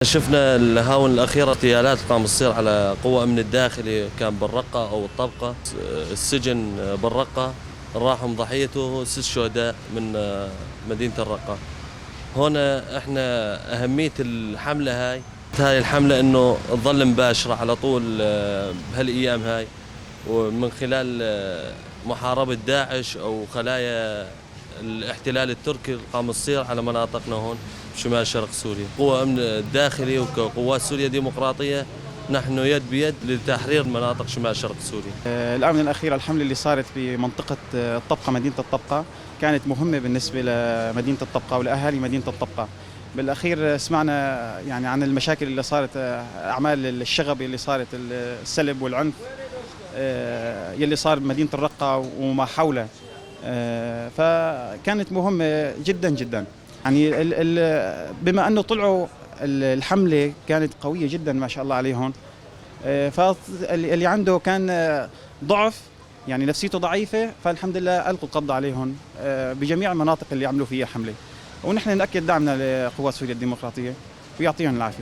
شفنا الهاون الأخيرة اغتيالات قام تصير على قوة أمن الداخلي، كان بالرقة أو الطبقة، السجن بالرقة، راحوا ضحيته 6 شهداء من مدينة الرقة. هنا احنا أهمية الحملة هاي الحملة إنه تظل مباشرة على طول بهالأيام هاي، ومن خلال محاربة داعش أو خلايا الاحتلال التركي قام تصير على مناطقنا هون بشمال شرق سوريا. قوى أمن الداخلي وقوات سوريا الديمقراطية نحن يد بيد لتحرير مناطق شمال شرق سوريا. الآونة الأخيرة الحملة اللي صارت بمنطقة الطبقة، مدينة الطبقة، كانت مهمة بالنسبة لمدينة الطبقة ولأهالي مدينة الطبقة. بالأخير سمعنا يعني عن المشاكل اللي صارت، أعمال الشغب اللي صارت، السلب والعنف يلي صار بمدينة الرقة وما حولها. فكانت مهمة جدا جدا. يعني بما أنه طلعوا الحملة كانت قوية جدا ما شاء الله عليهم. فاللي عنده كان ضعف، يعني نفسيته ضعيفة، فالحمد لله ألقوا القبض عليهم بجميع المناطق اللي عملوا فيها حملة. ونحن نأكد دعمنا لقوات سوريا الديمقراطية ويعطيهم العافية.